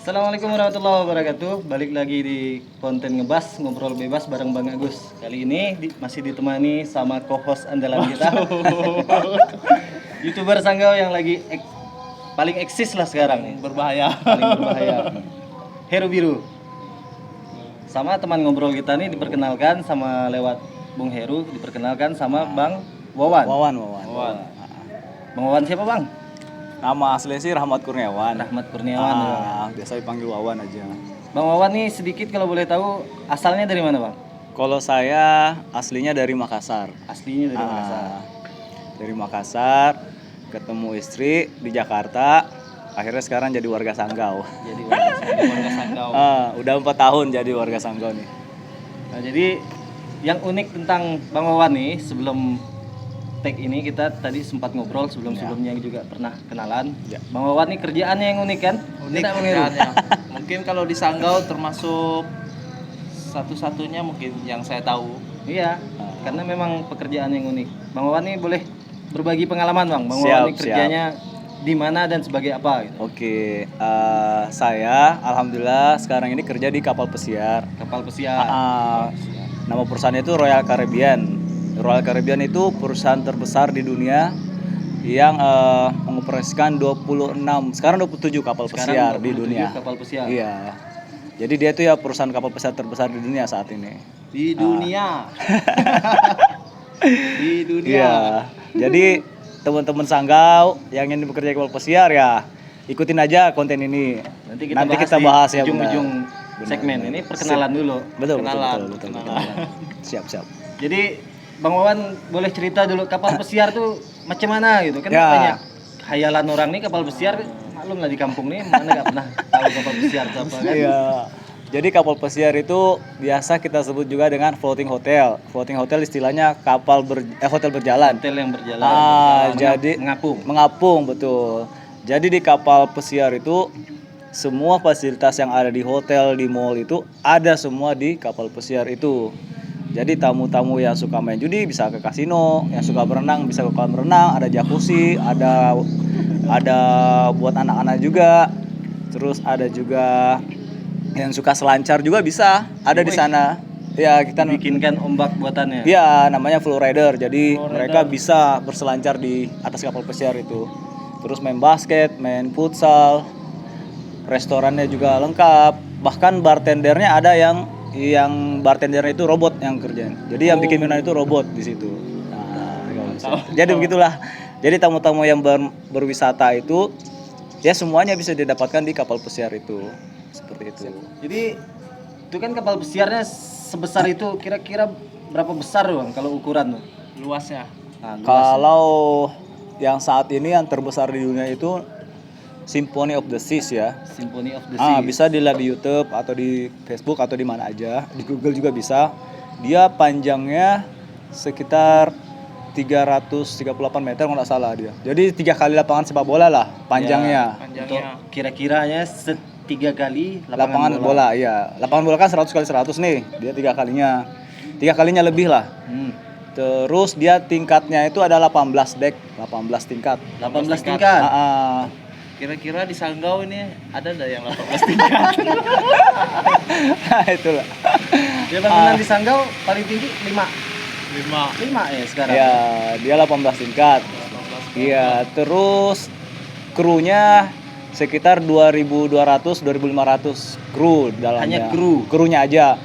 Assalamualaikum warahmatullahi wabarakatuh. Balik lagi di konten ngebas ngobrol bebas bareng Bang Agus. Kali ini masih ditemani sama co-host andalan kita. YouTuber Sanggau yang lagi paling eksis lah sekarang nih. Berbahaya. Paling berbahaya. Heru Biru. Sama teman ngobrol kita nih diperkenalkan sama lewat Bung Heru, diperkenalkan sama Bang Wawan. Wawan. Bang Wawan siapa Bang? Nama asli sih Rahmat Kurniawan. Rahmat Kurniawan. Biasa dipanggil Wawan aja. Bang Wawan nih sedikit kalau boleh tahu asalnya dari mana Bang? Kalau saya aslinya dari Makassar. Aslinya dari Makassar. Dari Makassar, ketemu istri di Jakarta. Akhirnya sekarang jadi warga Sanggau. Jadi warga Sanggau. Udah 4 tahun jadi warga Sanggau nih. Nah, jadi yang unik tentang Bang Wawan nih, sebelum tag ini kita tadi sempat ngobrol sebelumnya juga pernah kenalan. Ya. Bang Wawan nih kerjaannya yang unik kan? Unik Tidak, Bang Heru? kerjaannya. Mungkin kalau di Sanggau termasuk satu-satunya mungkin yang saya tahu. Iya, karena memang pekerjaan yang unik. Bang Wawan nih boleh berbagi pengalaman Bang. Bang Siap, Wawan nih kerjanya di mana dan sebagai apa gitu. Oke, saya alhamdulillah sekarang ini kerja di kapal pesiar. Kapal pesiar. Nama perusahaannya itu Royal Caribbean. Royal Caribbean itu perusahaan terbesar di dunia yang mengoperasikan 26, sekarang 27 kapal pesiar di dunia. Kapal pesiar. Iya. Jadi dia itu ya perusahaan kapal pesiar terbesar di dunia saat ini. Di dunia. Di dunia. Iya. Jadi teman-teman Sanggau yang ingin bekerja di kapal pesiar ya ikutin aja konten ini. Nanti kita bahas ya ujung-ujung segmen ini perkenalan dulu. Betul. Siap. Jadi Bang Wawan boleh cerita dulu kapal pesiar tuh macam mana gitu kan? Ya. Banyak hayalan orang nih kapal pesiar, maklum lah di kampung nih mana nggak pernah tahu kapal pesiar itu apa kan? Iya. Jadi kapal pesiar itu biasa kita sebut juga dengan floating hotel. Floating hotel istilahnya hotel berjalan. Hotel yang berjalan. Jadi mengapung betul. Jadi di kapal pesiar itu semua fasilitas yang ada di hotel, di mall itu ada semua di kapal pesiar itu. Jadi tamu-tamu yang suka main judi bisa ke kasino, yang suka berenang bisa ke kolam renang, ada jacuzzi, ada buat anak-anak juga. Terus ada juga yang suka selancar juga bisa, ada di sana. Ya, kita bikinkan ombak buatannya. Iya, namanya flow rider. Jadi mereka bisa berselancar di atas kapal pesiar itu. Terus main basket, main futsal. Restorannya juga lengkap. Bahkan bartendernya ada yang bartendernya itu robot yang kerjain. Jadi yang bikin minuman itu robot di situ. Jadi begitulah. Jadi tamu-tamu yang berwisata itu ya semuanya bisa didapatkan di kapal pesiar itu. Seperti itu. Jadi itu kan kapal pesiarnya sebesar itu kira-kira berapa besar Bang kalau ukuran tuh? Luasnya. Kalau yang saat ini yang terbesar di dunia itu Symphony of the Seas ya. Symphony of the Seas. Bisa dilihat di YouTube atau di Facebook atau di mana aja. Di Google juga bisa. Dia panjangnya sekitar 338 meter kalau nggak salah dia. Jadi 3 kali lapangan sepak bola lah panjangnya. Untuk kira-kiranya 3 kali lapangan bola. Iya. Lapangan bola kan 100 kali 100 nih. Dia 3 kalinya. 3 kalinya lebih lah. Terus dia tingkatnya itu ada 18 deck, 18 tingkat. 18 tingkat. Kira-kira di Sanggau ini ada enggak yang 18 tingkat? Nah, itulah. Dia bangunan di Sanggau paling tinggi 5 ya sekarang. Ya, dia 18 tingkat. Iya, terus krunya sekitar 2.200 2.500 kru dalamnya. Hanya krunya aja.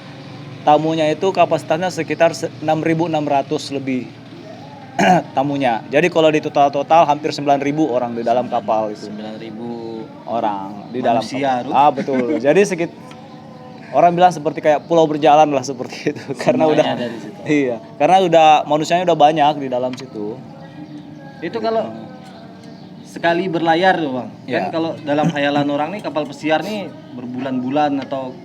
Tamunya itu kapasitasnya sekitar 6.600 lebih. Tamunya. Jadi kalau di total hampir 9.000 orang di dalam kapal itu. 9.000 orang di dalam kapal. Betul. Jadi orang bilang seperti kayak pulau berjalan lah seperti itu. Karena udah ada di situ. Iya, karena manusianya udah banyak di dalam situ. Itu kalau sekali berlayar tuh Bang. Kan Ya. kalau dalam hayalan orang nih kapal pesiar nih berbulan-bulan atau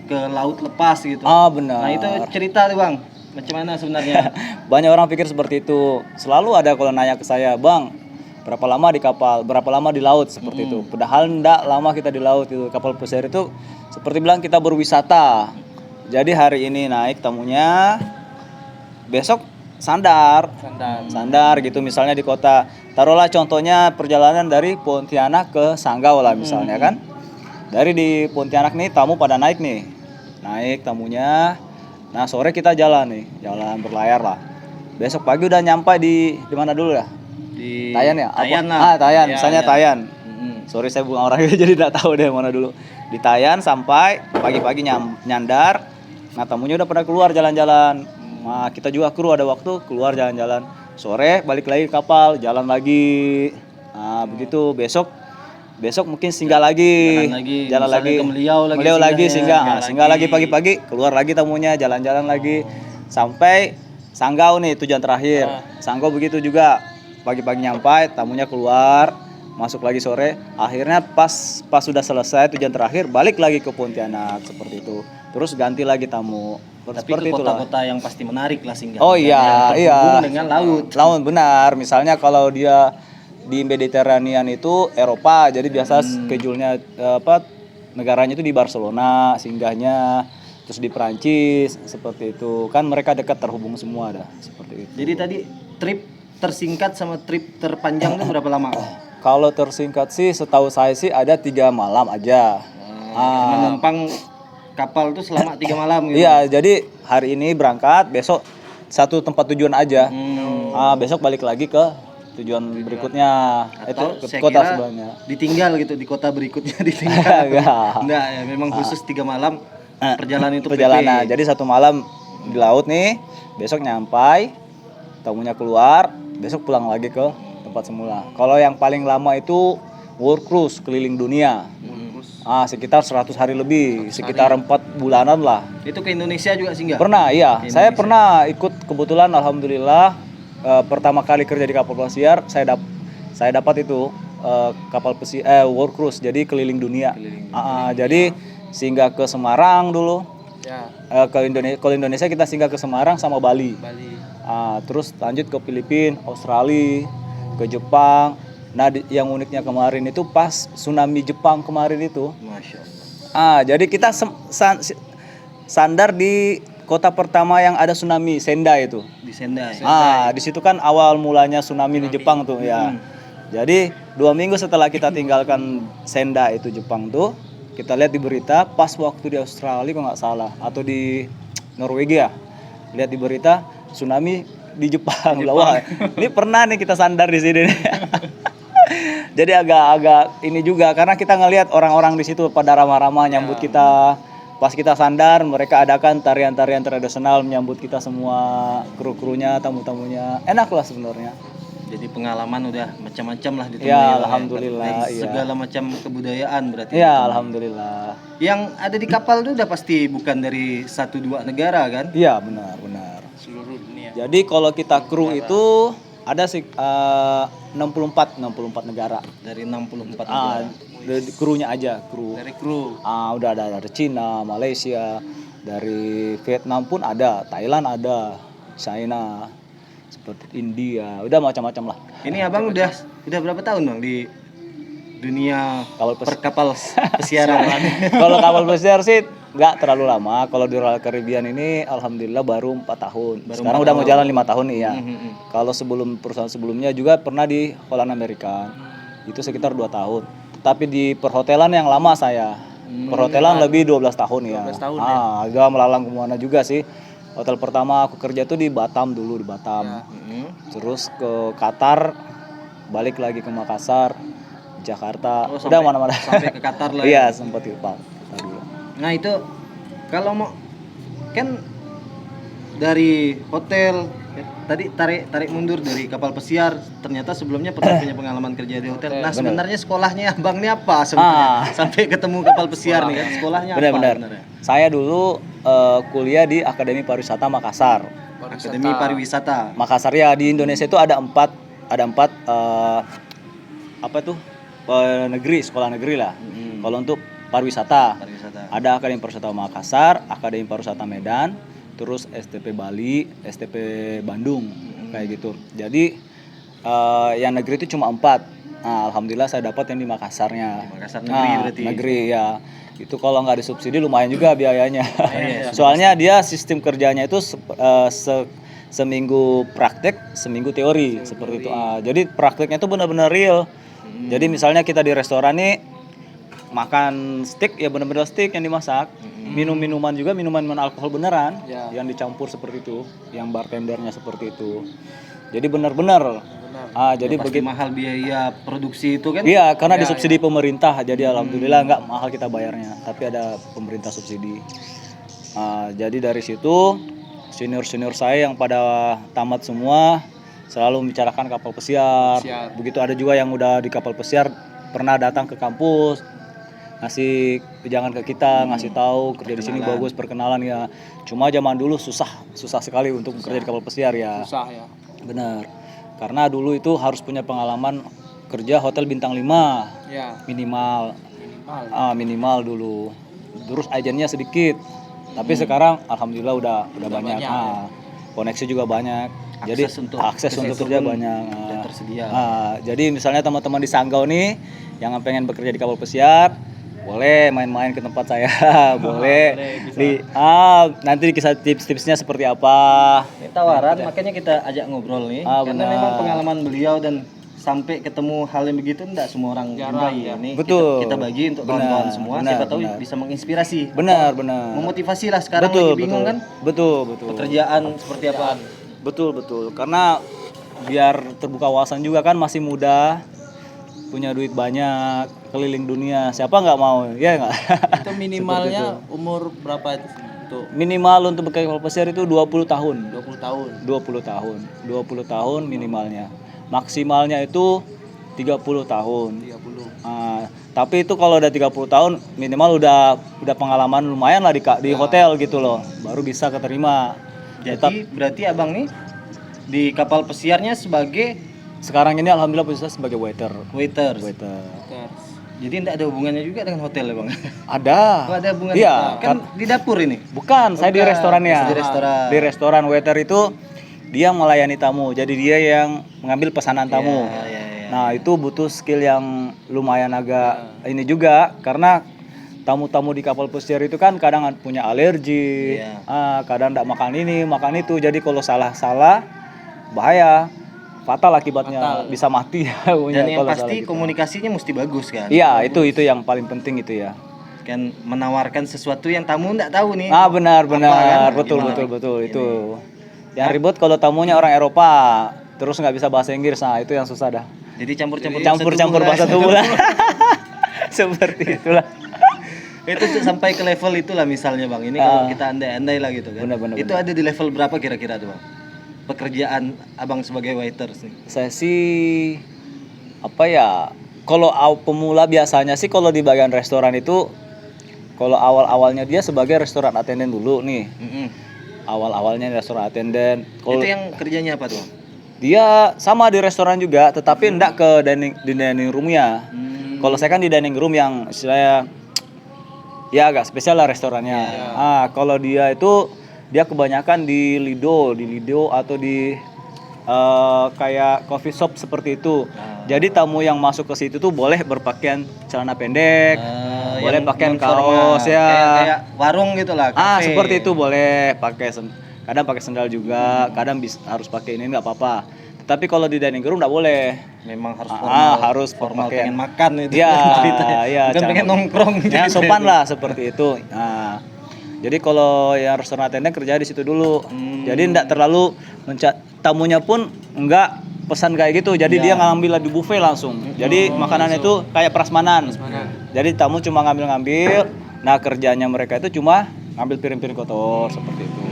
ke laut lepas gitu. Benar. Nah, itu cerita tuh Bang. Macam mana sebenarnya? Banyak orang pikir seperti itu. Selalu ada kalau nanya ke saya, "Bang, berapa lama di kapal, berapa lama di laut?" Seperti itu. Padahal enggak lama kita di laut itu. Kapal pesiar itu seperti bilang kita berwisata. Jadi hari ini naik tamunya, besok sandar gitu misalnya di kota. Taruhlah contohnya perjalanan dari Pontianak ke Sanggau lah misalnya kan. Dari di Pontianak nih tamu pada naik nih. Naik tamunya. Nah, sore kita jalan nih, jalan berlayar lah. Besok pagi udah nyampe di mana dulu ya? Di Tayan ya? Apa? Tayan lah. Tayan, Ya, misalnya ya. Tayan. Mm-mm. Sorry saya bukan orangnya jadi tidak tahu deh mana dulu. Di Tayan sampai pagi-pagi nyandar. Nah, tamunya udah pada keluar jalan-jalan. Nah, kita juga kru ada waktu keluar jalan-jalan. Sore balik lagi ke kapal, jalan lagi. Nah, begitu besok mungkin singgah lagi. Jalan Jalan lagi. lagi. Misalnya ke Meliau lagi Meliau lagi singgah. singgah Nah, singgah lagi lagi. pagi-pagi, keluar lagi tamunya, jalan-jalan lagi sampai Sanggau nih tujuan terakhir. Sanggau begitu juga. Pagi-pagi nyampai, tamunya keluar, masuk lagi sore. Akhirnya pas sudah selesai tujuan terakhir, balik lagi ke Pontianak seperti itu. Terus ganti lagi tamu. Tapi Seperti ke itulah. kota-kota yang pasti menarik lah singgah. Oh iya, Yang terhubung dengan laut. Laut benar. Misalnya kalau dia di Mediterranean itu Eropa, jadi biasa schedule-nya negaranya itu di Barcelona, singgahnya terus di Perancis seperti itu. Kan mereka dekat terhubung semua dah seperti itu. Jadi tadi trip tersingkat sama trip terpanjang itu berapa lama? Kalau tersingkat sih setahu saya sih ada 3 malam aja. Menumpang kapal itu selama 3 malam gitu. Iya, jadi hari ini berangkat, besok satu tempat tujuan aja. Besok balik lagi ke tujuan berikutnya. Atau Itu ke saya kota kira sebelahnya. ditinggal gitu di kota berikutnya ditinggal. Enggak. Enggak ya, memang khusus 3 malam perjalanan itu Perjalanan. PP. Jadi satu malam di laut nih, besok nyampai, tamunya keluar, besok pulang lagi ke tempat semula. Kalau yang paling lama itu world cruise keliling dunia. Sekitar 100 hari lebih, sekitar 4 bulanan lah. Itu ke Indonesia juga sih enggak? Pernah, iya. Saya pernah ikut, kebetulan alhamdulillah pertama kali kerja di kapal pesiar, saya dapat itu kapal pesiar world cruise, jadi keliling dunia. Jadi singgah ke Semarang dulu. Ya, Kalau Indonesia kita singgah ke Semarang sama Bali. Bali. Terus lanjut ke Filipina, Australia, ke Jepang. Nah, yang uniknya kemarin itu pas tsunami Jepang kemarin itu. Masya Allah. Jadi kita sandar di kota pertama yang ada tsunami, Sendai itu. Di Sendai. Di situ kan awal mulanya tsunami di Jepang tuh ya. Jadi 2 minggu setelah kita tinggalkan Sendai itu Jepang tuh, kita lihat di berita pas waktu di Australia kalau nggak salah atau di Norwegia, lihat di berita tsunami di Jepang. Wah, ini pernah nih kita sandar di sini nih. Jadi agak ini juga karena kita ngelihat orang-orang di situ pada ramah-ramah nyambut kita. Pas kita sandar, mereka adakan tarian-tarian tradisional menyambut kita semua, kru-krunya, tamu-tamunya. Enak lah sebenarnya. Jadi pengalaman udah macam-macam lah ditemui. Ya, Bang, alhamdulillah, Dari iya. segala macam kebudayaan berarti. Ya, alhamdulillah. Yang ada di kapal itu udah pasti bukan dari 1-2 negara kan? Iya, benar. Seluruh dunia. Jadi kalau kita kru itu ada sih 64 negara. Dari 64 negara. Krunya aja, kru. Dari kru. Udah ada dari Cina, Malaysia, dari Vietnam pun ada, Thailand ada, China, seperti India, udah macam-macam lah. Ini abang udah berapa tahun bang di dunia Kapal perkapal pesiaran? Kalau kapal pesiar sih nggak terlalu lama. Kalau di Royal Caribbean ini alhamdulillah baru 4 tahun. Sekarang udah mau jalan 5 tahun nih ya. Kalau perusahaan sebelumnya juga pernah di Holland Amerika. Itu sekitar 2 tahun. Tapi di perhotelan yang lama saya. Perhotelan lebih 12 tahun ya. 12 tahun agak melalang kemana juga sih. Hotel pertama aku kerja tuh di Batam dulu, di Batam. Terus ke Qatar, balik lagi ke Makassar, Jakarta. Udah mana-mana. Sampai ke Qatar lah. Iya, sempat di Qatar dulu. Nah itu kalau mau kan dari hotel tadi tarik mundur dari kapal pesiar, ternyata sebelumnya pernah punya pengalaman kerja di hotel. Nah sebenarnya sekolahnya abang ini apa sebenarnya? Sampai ketemu kapal pesiar nih kan, sekolahnya apa Benar-benar. sebenarnya? Saya dulu kuliah di Akademi Pariwisata Makassar. Akademi Pariwisata. Makassar ya, di Indonesia itu ada empat sekolah negeri lah. Kalau untuk pariwisata, ada Akademi Pariwisata Makassar, Akademi Pariwisata Medan, terus STP Bali, STP Bandung, kayak gitu. Jadi yang negeri itu cuma 4. Nah, alhamdulillah saya dapat yang di Makassarnya. Makassar negeri berarti. Negeri ya. Itu kalau nggak disubsidi lumayan juga biayanya. Soalnya dia sistem kerjanya itu seminggu praktek, seminggu teori seperti itu. Jadi prakteknya itu benar-benar real. Jadi misalnya kita di restoran nih makan steak ya benar-benar steak yang dimasak. Minum minuman juga minuman alkohol beneran Ya. yang dicampur seperti itu, yang bartendernya seperti itu. Jadi benar-benar. Jadi Pasti begitu. mahal biaya produksi itu kan. Iya, karena disubsidi pemerintah. Jadi alhamdulillah nggak mahal kita bayarnya, tapi ada pemerintah subsidi. Jadi dari situ senior-senior saya yang pada tamat semua selalu membicarakan kapal pesiar. Begitu ada juga yang udah di kapal pesiar pernah datang ke kampus ngasih jangan ke kita, ngasih tahu kerja di sini bagus, perkenalan ya. Cuma zaman dulu susah sekali untuk bekerja di kapal pesiar ya. Susah ya. Benar. Karena dulu itu harus punya pengalaman kerja hotel bintang 5 Ya. minimal. Minimal dulu. Terus agennya sedikit. Tapi sekarang alhamdulillah udah banyak. Koneksi juga banyak. Jadi akses untuk kerja banyak. Dan tersedia. Jadi misalnya teman-teman di Sanggau nih yang pengen bekerja di kapal pesiar, boleh main-main ke tempat saya, boleh nanti dikasih tips-tipsnya seperti apa. Ini tawaran, makanya kita ajak ngobrol nih. Karena benar. memang pengalaman beliau dan sampai ketemu hal yang begitu enggak semua orang jumpai ya. Nih Betul. kita bagi untuk kawan-kawan semua, siapa tahu bisa menginspirasi. Benar. Memotivasi lah sekarang lagi bingung kan? Betul. Pekerjaan seperti apa? Betul. Karena biar terbuka wawasan juga kan, masih muda, punya duit banyak, keliling dunia, siapa nggak mau, ya nggak? Itu minimalnya umur berapa itu? Untuk Minimal untuk bekerja kapal pesiar itu 20 tahun. 20 tahun. 20 tahun minimalnya. Maksimalnya itu 30 tahun. 30. Tapi itu kalau udah 30 tahun minimal udah pengalaman lumayan lah di hotel gitu loh, baru bisa keterima. Jadi berarti abang nih di kapal pesiarnya sebagai Sekarang ini alhamdulillah posisinya sebagai waiter. waiters. Terus. Jadi tidak ada hubungannya juga dengan hotel ya bang? Ada. Oh, ada hubungan. Iya. Kan di dapur ini. Bukan, saya di restorannya. Di restoran. Di restoran waiter itu dia melayani tamu. Jadi dia yang mengambil pesanan tamu. Iya. Nah, itu butuh skill yang lumayan agak ini juga karena tamu-tamu di kapal pesiar itu kan kadang punya alergi. Kadang tidak makan ini, makan itu. Jadi kalau salah bahaya. Fatal akibatnya, bisa mati. Dan yang pasti komunikasinya mesti bagus kan? Iya, itu yang paling penting itu ya. Kan menawarkan sesuatu yang tamu enggak tahu nih. Benar, kan? betul itu. Yang ribut kalau tamunya orang Eropa, terus nggak bisa bahasa Inggris, nah itu yang susah dah. Jadi Campur bahasa tubuh lah. Seperti itulah. Itu sampai ke level itulah misalnya bang. Ini kalau kita andai-andai lah gitu kan. Benar. Itu ada di level berapa kira-kira tuh bang? Pekerjaan abang sebagai waiters nih. Saya sih kalau pemula biasanya sih kalau di bagian restoran itu, kalau awal-awalnya dia sebagai restoran attendant dulu nih. Awal-awalnya restoran attendant. Itu yang kerjanya apa tuh bang? Dia sama di restoran juga, tetapi enggak ke dining room-nya. Kalau saya kan di dining room yang saya ya agak spesial lah restorannya. Kalau dia itu dia kebanyakan di Lido atau di kayak coffee shop seperti itu. Jadi tamu yang masuk ke situ tuh boleh berpakaian celana pendek, boleh pakaian kaos ya. Kayak warung gitu lah. Seperti itu boleh pakai kadang pakai sendal juga, kadang harus pakai ini nggak apa-apa. Tapi kalau di dining room nggak boleh. Memang harus formal. Harus formal pakaian. pengen makan itu. Iya. Bukan pengen nongkrong. Ya sopan lah seperti itu. Jadi kalau yang restoran attendant kerja di situ dulu. Jadi enggak terlalu tamunya pun enggak pesan kayak gitu. Jadi dia ngambil di buffet langsung. Jadi makanan itu kayak prasmanan. Jadi tamu cuma ngambil. Nah, kerjanya mereka itu cuma ngambil piring-piring kotor seperti itu.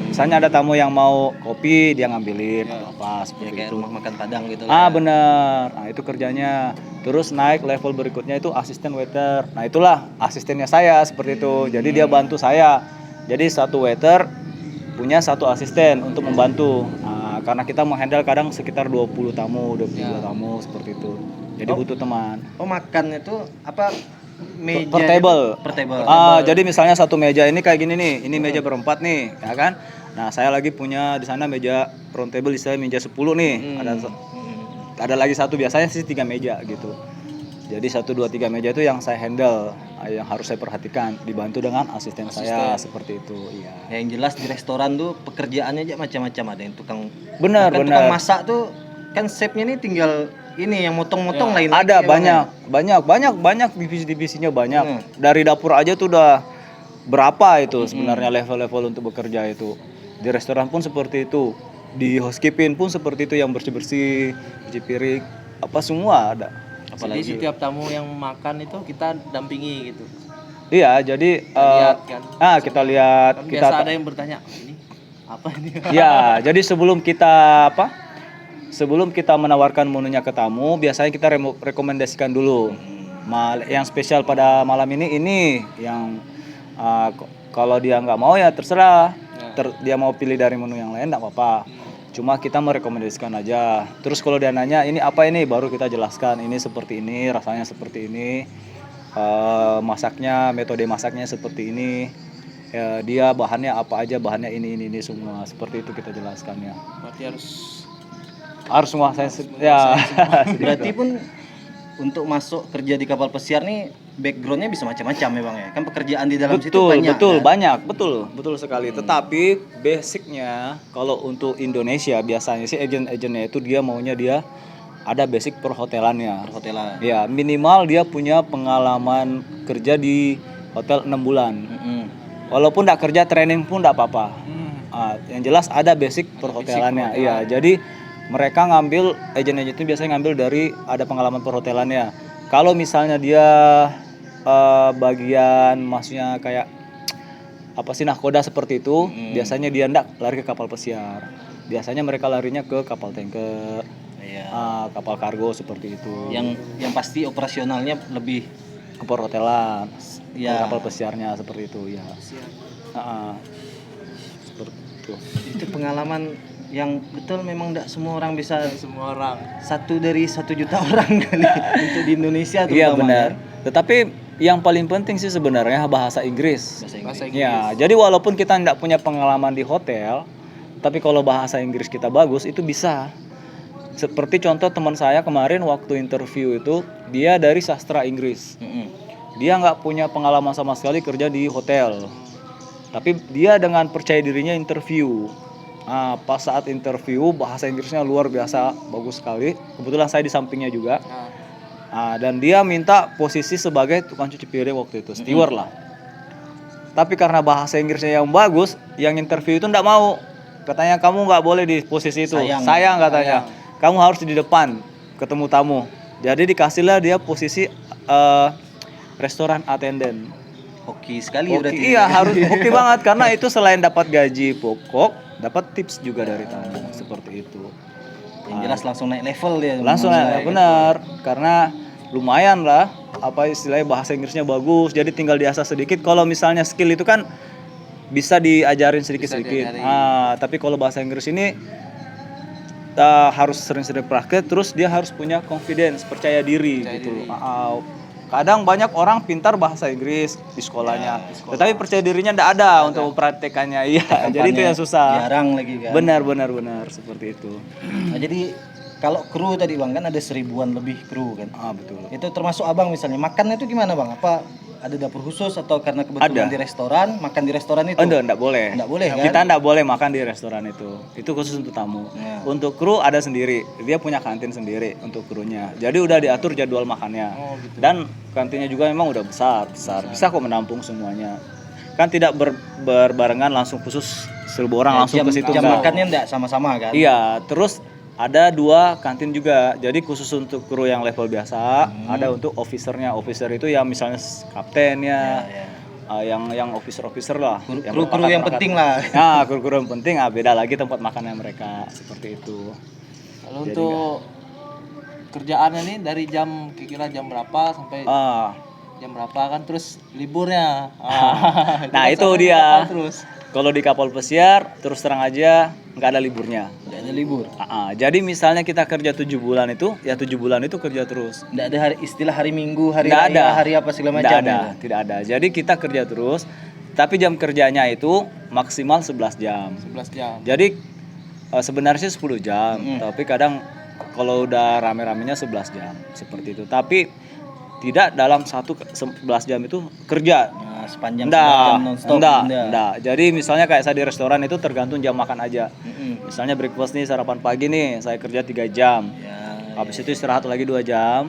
Misalnya ada tamu yang mau kopi, dia ngambilin apa seperti kayak itu. rumah makan Padang gitu. Benar. Nah, itu kerjanya. Terus naik level berikutnya itu asisten waiter. Nah, itulah asistennya saya seperti itu. Jadi dia bantu saya. Jadi satu waiter punya satu asisten untuk membantu. Karena kita menghandle kadang sekitar 20 tamu, 22 tamu seperti itu. Jadi butuh teman. Makan itu apa? Meja Per table. Jadi misalnya satu meja ini kayak gini nih. Ini meja berempat nih, ya kan? Nah, saya lagi punya di sana meja round table, istilahnya meja 10 nih. Ada lagi satu, biasanya sih 3 meja gitu. Jadi 1, 2, 3 meja itu yang saya handle, yang harus saya perhatikan, dibantu dengan asisten saya seperti itu. Iya. Yang jelas di restoran tuh pekerjaannya aja macam-macam, ada yang tukang Benar. masak tuh kan chefnya nih tinggal ini yang motong-motong lain Ada lagi ya, Bang, ya? banyak divisi-divisinya banyak. Dari dapur aja tuh udah berapa itu sebenarnya level-level untuk bekerja itu. Di restoran pun seperti itu. Di housekeeping pun seperti itu, yang bersih-bersih, cuci piring, apa semua ada. Jadi setiap tamu yang makan itu kita dampingi gitu. Iya, jadi Lihat kan. kita lihat Kan kita biasa ada yang bertanya, ini apa ini? ya, jadi sebelum kita Sebelum kita menawarkan menunya ke tamu, biasanya kita rekomendasikan dulu. Yang spesial pada malam ini yang kalau dia nggak mau ya terserah. Dia mau pilih dari menu yang lain nggak apa-apa. Cuma kita merekomendasikan aja. Terus kalau dia nanya ini apa ini, baru kita jelaskan ini seperti ini, rasanya seperti ini, metode masaknya seperti ini. Ya, dia bahannya apa aja, bahannya ini semua. Seperti itu kita jelaskan ya. Berarti Harus menguasai ya. Berarti pun untuk masuk kerja di kapal pesiar nih backgroundnya bisa macam-macam ya Bang ya. Kan pekerjaan di dalam situ banyak. Betul sekali. Tetapi basicnya kalau untuk Indonesia biasanya sih agent-agentnya itu dia maunya dia ada basic perhotelannya. Perhotelan. Ya, minimal dia punya pengalaman kerja di hotel 6 bulan. Walaupun enggak kerja, training pun enggak apa-apa. Yang jelas ada basic perhotelannya. Iya, jadi mereka ngambil agen-agen itu biasanya ngambil dari ada pengalaman perhotelannya. Kalau misalnya dia bagian maksudnya kayak apa sih nahkoda seperti itu, biasanya dia ndak lari ke kapal pesiar. Biasanya mereka larinya ke kapal tanker, kapal kargo seperti itu. Yang pasti operasionalnya lebih ke perhotelan, ya. Kapal pesiarnya seperti itu ya. Seperti itu. Itu pengalaman yang betul memang tidak semua orang bisa. semua orang. 1 dari 1 juta orang kali untuk di Indonesia terutama. Iya benar. Tetapi yang paling penting sih sebenarnya bahasa Inggris. Bahasa Inggris. Ya, jadi walaupun kita tidak punya pengalaman di hotel, tapi kalau bahasa Inggris kita bagus itu bisa. Seperti contoh teman saya kemarin waktu interview itu, dia dari sastra Inggris. Dia nggak punya pengalaman sama sekali kerja di hotel. Tapi dia dengan percaya dirinya interview. Pas saat interview bahasa Inggrisnya luar biasa, bagus sekali. Kebetulan saya di sampingnya juga. Dan dia minta posisi sebagai tukang cuci piring waktu itu, steward lah. Tapi karena bahasa Inggrisnya yang bagus, yang interview itu enggak mau. Katanya kamu nggak boleh di posisi itu. Sayang katanya. Kamu harus di depan ketemu tamu. Jadi dikasihlah dia posisi restoran attendant. Hoki sekali berarti. Iya, harus hoki banget karena itu selain dapat gaji pokok, dapat tips juga dari tamu seperti itu. Yang jelas langsung naik level dia. Langsung naik, benar. Karena lumayan lah, apa istilahnya bahasa Inggrisnya bagus, jadi tinggal diasah sedikit. Kalau misalnya skill itu kan bisa diajarin sedikit-sedikit. Tapi kalau bahasa Inggris ini harus sering-sering praktek, terus dia harus punya confidence, percaya diri gitu. Kadang banyak orang pintar bahasa Inggris di sekolahnya, tetapi percaya dirinya enggak ada untuk praktekannya. Iya, jadi itu yang susah. Jarang lagi kan. Benar seperti itu. Nah, jadi kalau kru tadi Bang kan ada 1000-an lebih kru kan. Betul. Itu termasuk Abang misalnya. Makannya itu gimana Bang? Apa ada dapur khusus atau karena kebetulan di restoran, makan di restoran itu? Enggak boleh. Enggak boleh kan? Kita enggak boleh makan di restoran itu. Itu khusus untuk tamu. Untuk kru ada sendiri. Dia punya kantin sendiri untuk krunya. Jadi udah diatur jadwal makannya. Gitu. Dan kantinnya juga memang udah besar. Bisa kok menampung semuanya. Kan tidak berbarengan langsung khusus 1000 orang langsung ke situ. Jam makannya enggak sama-sama kan? Iya, terus ada 2 kantin juga. Jadi khusus untuk kru yang level biasa, ada untuk officernya. Officer itu ya misalnya kaptennya, yang officer lah. Kru-kru yang penting lah. Nah, kru-kru yang penting, beda lagi tempat makannya mereka seperti itu. Kalau untuk kerjaannya nih dari jam kira-kira jam berapa sampai jam berapa kan, terus liburnya. Nah itu dia. Kalau di kapal pesiar terus terang aja nggak ada liburnya. Nggak ada libur. Jadi misalnya kita kerja 7 bulan itu, ya 7 bulan itu kerja terus. Nggak ada istilah hari Minggu, hari Nggak raya, ada. hari apa segala macam. Tidak ada. Jadi kita kerja terus, tapi jam kerjanya itu maksimal 11 jam. 11 jam. Jadi sebenarnya 10 jam, tapi kadang kalau udah rame-ramenya 11 jam seperti itu. Tapi tidak dalam 11 jam itu kerja. Sepanjang jam non-stop. Enggak. Jadi misalnya kayak saya di restoran itu tergantung jam makan aja. Misalnya breakfast nih, sarapan pagi nih, saya kerja 3 jam. Habis itu istirahat lagi 2 jam.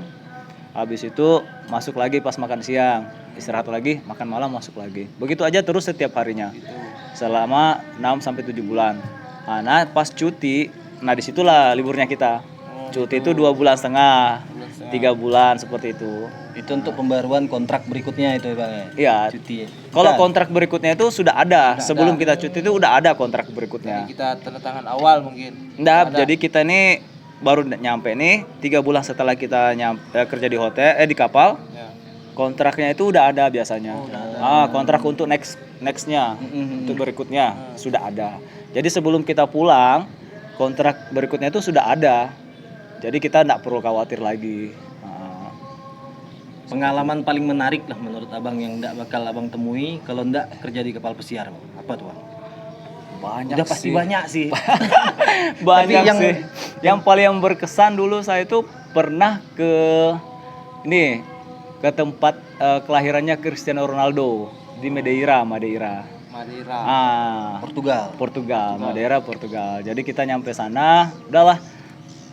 Habis itu masuk lagi pas makan siang. Istirahat lagi, makan malam masuk lagi. Begitu aja terus setiap harinya. Selama 6 sampai 7 bulan. Nah, pas cuti, nah disitulah liburnya kita. Cuti itu 2,5 bulan, 3 bulan seperti itu. Itu untuk pembaruan kontrak berikutnya itu Bang ya. Iya. Cuti. Kalau kontrak berikutnya itu sudah ada. Sebelum kita cuti itu udah ada kontrak berikutnya. Jadi kita tanda tangan awal mungkin. Enggak, jadi kita ini baru nyampe nih 3 bulan setelah kita kerja di hotel, di kapal. Ya. Kontraknya itu udah ada biasanya. Kontrak untuk nextnya, untuk berikutnya sudah ada. Jadi sebelum kita pulang, kontrak berikutnya itu sudah ada. Jadi kita nggak perlu khawatir lagi. Pengalaman paling menarik lah menurut Abang yang nggak bakal Abang temui kalau nggak kerja di kapal pesiar, Bang. Apa tuh, Bang? Banyak Udah pasti sih. banyak sih. Banyak Tapi sih. Yang paling berkesan dulu saya itu pernah ke tempat kelahirannya Cristiano Ronaldo di Madeira. Madeira. Portugal, Madeira, Portugal. Jadi kita nyampe sana, udahlah.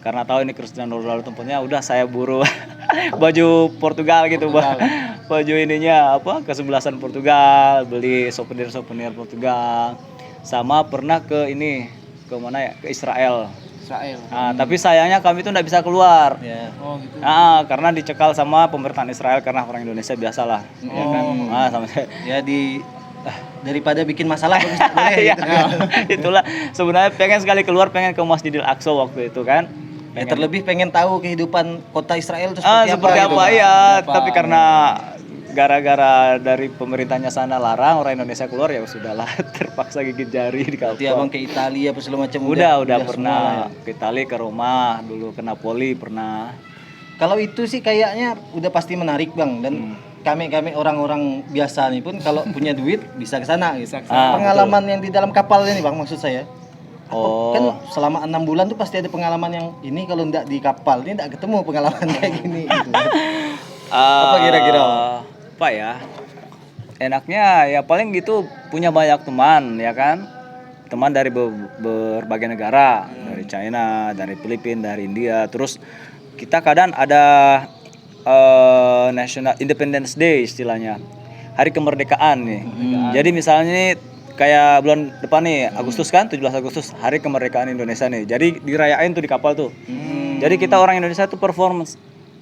Karena tahu ini Cristiano Ronaldo tempatnya, udah saya buru baju Portugal gitu, baju ininya kesebelasan Portugal, beli souvenir Portugal. Sama pernah ke mana ya, ke Israel. Tapi sayangnya kami tuh nggak bisa keluar. Oh gitu. Karena dicekal sama pemerintahan Israel karena orang Indonesia biasalah. Ya kan? Sama saya. Ya daripada bikin masalah bagus tak boleh gitu. Itulah sebenarnya pengen sekali keluar, pengen ke Masjidil Aqsa waktu itu kan. Ya, terlebih pengen tahu kehidupan kota Israel itu seperti apa gitu. ya. Tapi karena gara-gara dari pemerintahnya sana larang orang Indonesia keluar, ya sudahlah, terpaksa gigit jari di kapal. Berarti Abang ke Italia apa segala macam udah pernah ke Italia, ke Roma, dulu ke Napoli pernah. Kalau itu sih kayaknya udah pasti menarik Bang, dan kami orang-orang biasa nih pun kalau punya duit bisa ke sana gitu. Pengalaman yang di dalam kapal ini Bang, maksud saya. Kan selama 6 bulan tuh pasti ada pengalaman yang ini kalau enggak di kapal ini enggak ketemu pengalaman kayak gini gitu. Apa kira-kira? Apa ya? Enaknya ya paling gitu punya banyak teman ya kan. Teman dari berbagai negara, dari China, dari Filipina, dari India. Terus kita kadang ada National Independence Day istilahnya. Hari kemerdekaan nih. Jadi misalnya nih kayak bulan depan nih Agustus kan, 17 Agustus hari kemerdekaan Indonesia nih. Jadi dirayain tuh di kapal tuh. Jadi kita orang Indonesia tuh performance.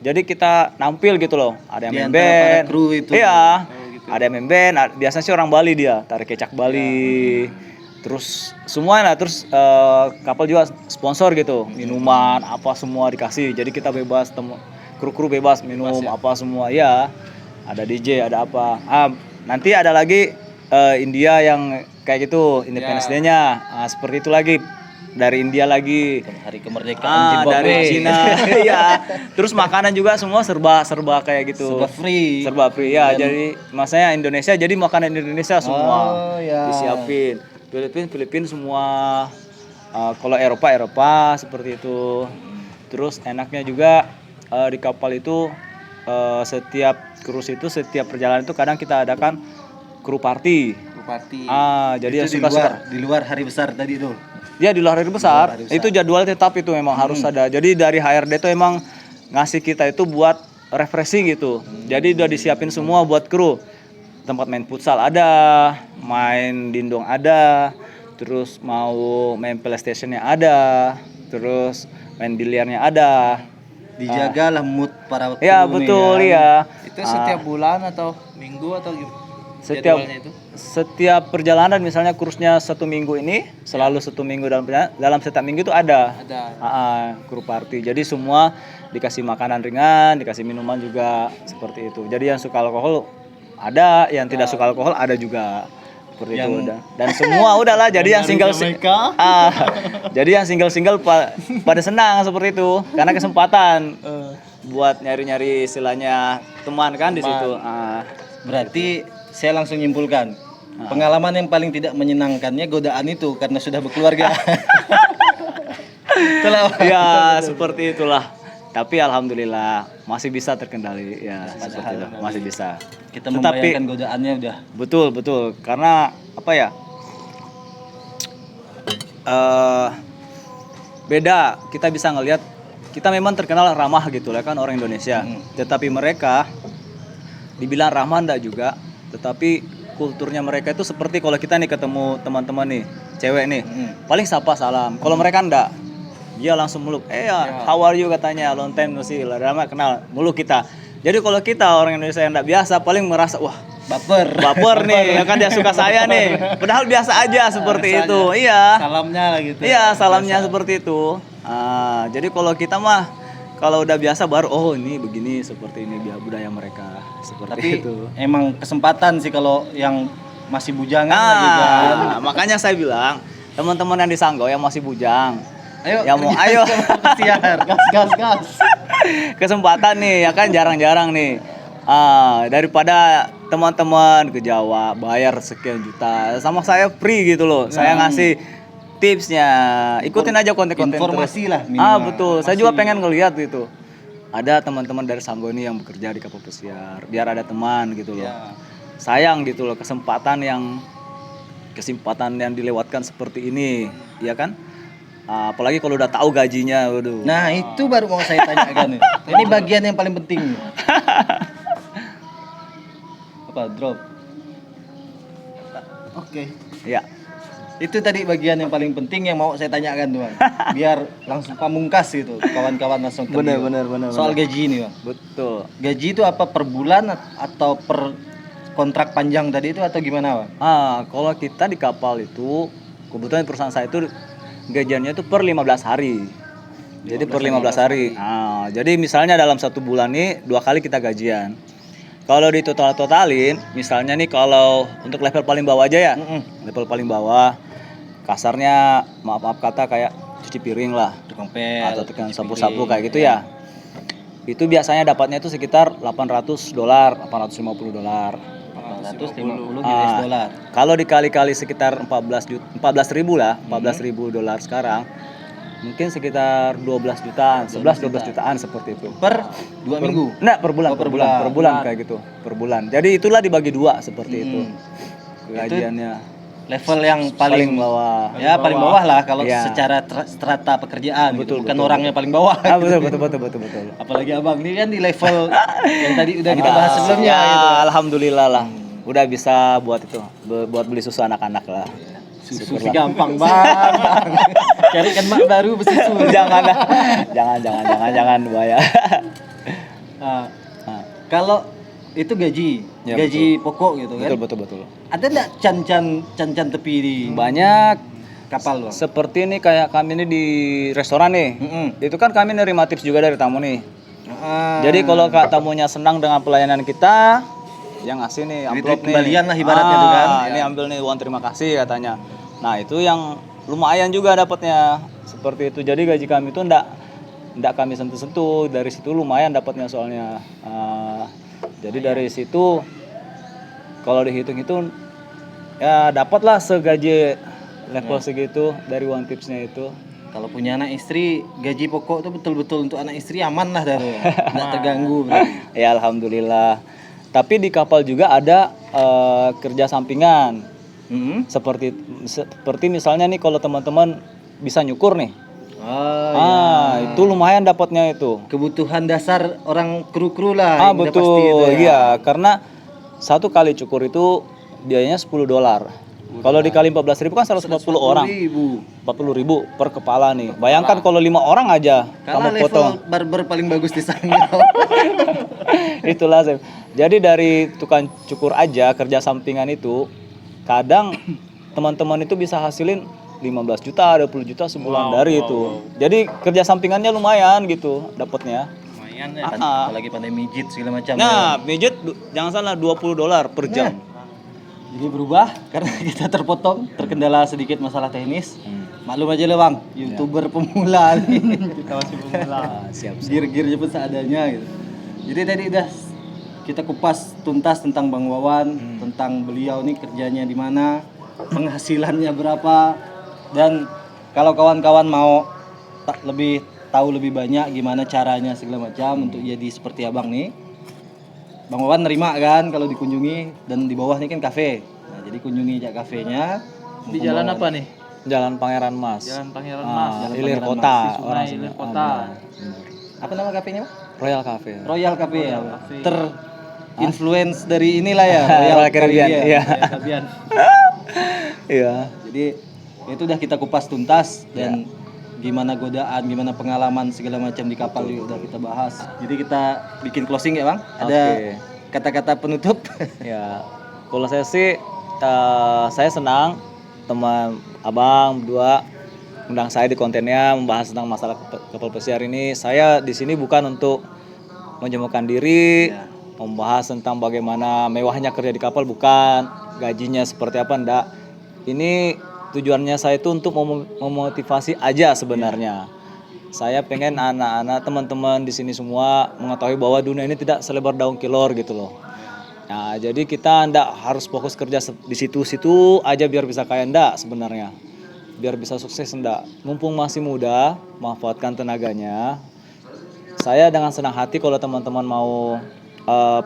Jadi kita nampil gitu loh. Ada yang main band. Kru itu. Iya. Ada yang main band. Biasanya sih orang Bali dia, tarik kecak Bali. Terus semuanya, terus kapal juga sponsor gitu. Minuman apa semua dikasih. Jadi kita bebas, kru-kru bebas minum apa semua. Ya. Ada DJ, ada apa. Nanti ada lagi India yang kayak gitu, Independence Day-nya. Seperti itu lagi. Dari India lagi. Hari kemerdekaan dari Cina. Iya. Terus makanan juga semua serba kayak gitu. Serba free. Ya, jadi maksudnya Indonesia, jadi makanan Indonesia semua disiapin. Filipina semua. Kalau Eropa seperti itu. Terus enaknya juga di kapal itu setiap cruise itu, setiap perjalanan itu kadang kita adakan kru party. Jadi itu di luar hari besar tadi itu. Ya di luar hari besar. Itu jadwal tetap itu memang harus ada. Jadi dari HRD itu emang ngasih kita itu buat refreshing gitu. Jadi udah disiapin semua buat kru. Tempat main futsal ada, main dindong ada, terus mau main PlayStation-nya ada, terus main biliarnya ada. Dijagalah mood para kru. Ya betul ya. Itu setiap bulan atau minggu atau gimana? Setiap perjalanan misalnya kursnya 1 minggu ini selalu 1 minggu dalam setiap minggu itu ada kru party. Jadi semua dikasih makanan ringan, dikasih minuman juga seperti itu. Jadi yang suka alkohol ada, yang tidak suka alkohol ada juga seperti itu. Dan semua udahlah. Jadi yang jadi yang single pada senang seperti itu karena kesempatan buat nyari-nyari istilahnya teman kan di situ. Berarti saya langsung nyimpulkan pengalaman yang paling tidak menyenangkannya godaan itu karena sudah berkeluarga. Ya seperti itulah. Tapi alhamdulillah masih bisa terkendali ya. Seperti itu. Masih bisa. Kita membayangkan godaannya udah. Betul. Karena apa ya? Beda. Kita bisa ngelihat kita memang terkenal ramah gitu lah kan orang Indonesia. Tetapi mereka dibilang ramah enggak juga, tetapi kulturnya mereka itu seperti kalau kita nih ketemu teman-teman nih, cewek nih, paling sapa salam. Kalau mereka enggak, dia langsung meluk. How are you katanya, long time no see, lama kenal, meluk kita. Jadi kalau kita orang Indonesia yang enggak biasa, paling merasa wah baper nih, ya kan dia suka saya nih. Padahal biasa aja seperti Biasa itu. aja. Iya. Salamnya lah gitu. Iya, salamnya seperti itu. Jadi kalau kita mah kalau udah biasa baru ini begini seperti ini budaya mereka seperti Tapi itu. emang kesempatan sih kalau yang masih bujangan lagi kan. Makanya saya bilang teman-teman yang di Sanggau yang masih bujang, Ayo, yang mau ayo Pesiar, gas. kesempatan nih ya kan jarang-jarang nih. Daripada teman-teman ke Jawa bayar sekian juta sama saya free gitu loh. Saya ngasih tipsnya, ikutin aja konten-konten informasi terus. lah minimal. Betul. Saya juga pengen ngeliat gitu. Ada teman-teman dari Sanggau ini yang bekerja di kapal pesiar, biar ada teman gitu loh. Ya. Sayang gitu loh kesempatan yang dilewatkan seperti ini, ya kan? Apalagi kalau udah tahu gajinya, waduh. Nah, itu baru mau saya tanyakan nih. Ini bagian yang paling penting. Apa? Drop. Oke. Ya. Itu tadi bagian yang paling penting yang mau saya tanyakan tuh, Bang. Biar langsung pamungkas gitu. Kawan-kawan langsung Bener. Soal gaji ini, Bang. Betul. Gaji itu apa per bulan atau per kontrak panjang tadi itu atau gimana, Bang? Kalau kita di kapal itu kebetulan perusahaan saya itu gajiannya itu per 15 hari. Jadi per 15 hari. Jadi misalnya dalam 1 bulan nih 2 kali kita gajian. Kalau di totalin, misalnya nih kalau untuk level paling bawah aja ya, level paling bawah, kasarnya maaf kata kayak cuci piring lah, Tukang pel atau tukang sapu-sapu kayak gitu ya. Itu biasanya dapatnya itu sekitar $800, $850. 850 US dollar. Kalau dikali-kali sekitar 14.000 lah, $14.000 sekarang. Mungkin sekitar 12 jutaan, 11-12 jutaan seperti itu. Per 2 minggu. Enggak, per bulan, Oh, per per bulan. bulan kayak gitu, per bulan. Jadi itulah dibagi 2 seperti itu. Gajiannya Level yang paling bawah. Ya, paling bawah lah kalau Iya. secara strata pekerjaan gitu. Betul, Bukan betul, orangnya paling bawah. Betul. Apalagi Abang ini kan di level yang tadi udah kita bahas sebelumnya Ya, gitu. alhamdulillah lah. Udah bisa buat itu, buat beli susu anak-anak lah. Susu sih gampang banget. Carikan mak baru bersusu. jangan bahaya. Kalau itu gaji, Ya, gaji pokok gitu kan. Betul. Ada enggak can-can tepi di Banyak kapal, Bang? seperti ini kayak kami ini di restoran nih. Itu kan kami nerima tips juga dari tamu nih. Jadi kalau tamunya senang dengan pelayanan kita, yang ngasih nih amplop nih. Kembalian lah ibaratnya tuh kan. Ini ambil nih uang terima kasih katanya. Nah, itu yang lumayan juga dapatnya. Seperti itu. Jadi gaji kami itu enggak kami sentuh-sentuh. Dari situ lumayan dapatnya soalnya. Jadi dari situ kalau dihitung-hitung ya dapatlah segaji level segitu dari uang tipsnya itu. Kalau punya anak istri, gaji pokok itu betul-betul untuk anak istri aman lah dari enggak terganggu berarti. Ya alhamdulillah. Tapi di kapal juga ada kerja sampingan. Seperti misalnya nih kalau teman-teman bisa nyukur nih. Itu lumayan dapatnya itu. Kebutuhan dasar orang kru-kru lah. yang udah Betul. pasti itu ya. Iya, karena 1 kali cukur itu biayanya $10. Kalau dikali 14.000 kan 140 orang. 40.000 per kepala nih. Bayangkan kalau 5 orang aja Karena kamu level potong. barber paling bagus di Sanggau. Itulah Sam. Jadi dari tukang cukur aja kerja sampingan itu kadang teman-teman itu bisa hasilin 15 juta, 20 juta sebulan dari itu. Jadi kerja sampingannya lumayan gitu dapatnya. Lumayan ya, apalagi pandai mijit segala macam. Nah, mijit jangan salah $20 per jam. Jadi berubah karena kita terkendala sedikit masalah teknis. Maklum aja lah Bang, YouTuber pemula nih. Kita masih pemula. Siap. Gear-gearnya pun seadanya gitu. Jadi tadi udah kita kupas tuntas tentang Bang Wawan, tentang beliau nih kerjanya di mana, penghasilannya berapa, dan kalau kawan-kawan mau tahu lebih banyak gimana caranya segala macam untuk jadi seperti Abang nih. Bang Wawan nerima kan kalau dikunjungi, dan di bawah nih kan kafe. Nah, jadi kunjungi aja kafenya. Di jalan apa nih? Jalan Pangeran Mas. Jalan Pangeran Mas, Ah, Jalan Ilir Pangeran Kota, Mas, di Sungai orang Ilir sini. Kota. Apa nama kafenya? Royal Cafe. Royal Cafe ya. Cafe. Influence dari inilah ya, Royal Caribbean. Iya. Kabian. Iya. Jadi itu udah kita kupas tuntas dan gimana godaan, gimana pengalaman segala macam di kapal juga udah kita bahas. Jadi kita bikin closing ya Bang. Ada Oke. kata-kata penutup. Ya, kalau saya sih saya senang teman abang berdua undang saya di kontennya membahas tentang masalah kapal pesiar ini. Saya di sini bukan untuk menjemukan diri, membahas tentang bagaimana mewahnya kerja di kapal, bukan gajinya seperti apa, enggak. Ini tujuannya saya itu untuk memotivasi aja sebenarnya. Saya pengen anak-anak teman-teman di sini semua mengetahui bahwa dunia ini tidak selebar daun kelor gitu loh. Nah, jadi kita ndak harus fokus kerja di situ-situ aja biar bisa kaya, ndak sebenarnya. Biar bisa sukses ndak. Mumpung masih muda, manfaatkan tenaganya. Saya dengan senang hati kalau teman-teman mau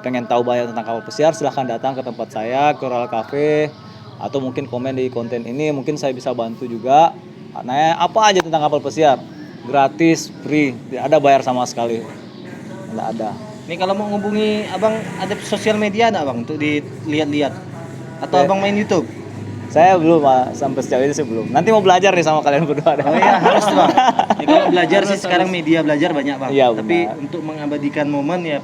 pengen tahu banyak tentang kapal pesiar, silahkan datang ke tempat saya, ke Royal Cafe, atau mungkin komen di konten ini, mungkin saya bisa bantu juga. Nah, apa aja tentang kapal pesiar, gratis, free, tidak ada bayar sama sekali, tidak ada. Nih kalau mau ngubungi Abang ada sosial media enggak Bang untuk dilihat-lihat? Atau Abang main YouTube? Saya belum sampai sejauh ini sih belum. Nanti mau belajar nih sama kalian berdua. Oh iya harus Bang. Nih, kalau belajar sih sekarang media belajar banyak Bang. Iya, Tapi benar. untuk mengabadikan momen ya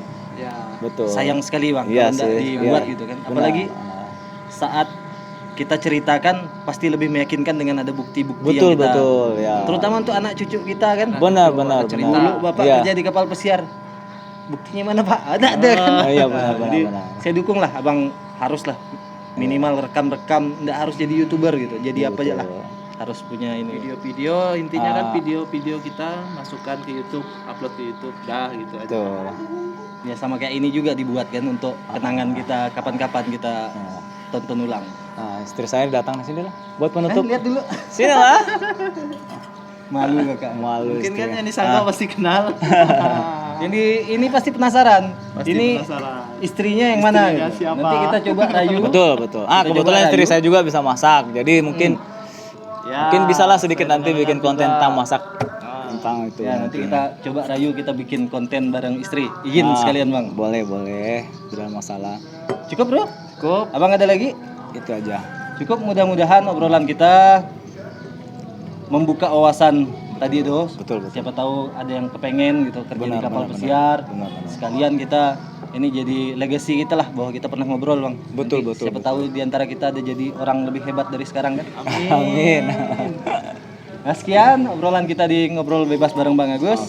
Betul. sayang sekali Bang Iya kalau enggak sih, dibuat iya. gitu kan. Benar. Apalagi saat kita ceritakan pasti lebih meyakinkan dengan ada bukti-bukti Betul yang kita betul ya. terutama untuk anak cucu kita kan. Benar benar cerita. benar. Dulu Bapak Iya. kerja di kapal pesiar. Buktinya mana Pak? Ada kan. Iya benar benar Jadi benar. saya dukung lah Abang haruslah minimal rekam-rekam, nggak harus jadi YouTuber gitu. Jadi apa aja lah. Betul. Harus punya ini. Video-video intinya kan video-video kita masukkan ke YouTube, upload ke YouTube, dah gitu aja. Betul. Ya sama kayak ini juga dibuat kan untuk kenangan kita kapan-kapan kita tonton ulang. Nah, istri saya datang di sini lah buat penutup. Lihat dulu. Sini lah. Malu Kakak. Malu Mungkin kan istri. yang disangka pasti kenal. Jadi ini pasti penasaran. Pasti ini penasaran. istrinya yang mana? Istrinya gitu. siapa? Nanti kita coba rayu. Betul betul. Kita Kebetulan coba istri rayu. saya juga bisa masak. Jadi mungkin bisa lah sedikit nanti bikin konten tentang masak tentang itu. Ya nanti kita coba rayu, kita bikin konten bareng istri. Izin sekalian Bang. Boleh boleh. Tidak masalah. Cukup Bro? Cukup. Abang ada lagi? Itu aja. Cukup, mudah-mudahan obrolan kita membuka wawasan tadi itu. Betul betul. Siapa tahu ada yang kepengen gitu kerja di kapal benar, pesiar. benar, benar. Sekalian kita ini jadi legacy kita lah bahwa kita pernah ngobrol Bang. Betul, Nanti betul, Siapa tahu di antara kita ada jadi orang lebih hebat dari sekarang kan. Amin. Nah sekian obrolan kita di Ngobrol Bebas bareng Bang Agus.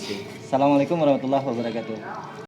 Assalamualaikum warahmatullahi wabarakatuh.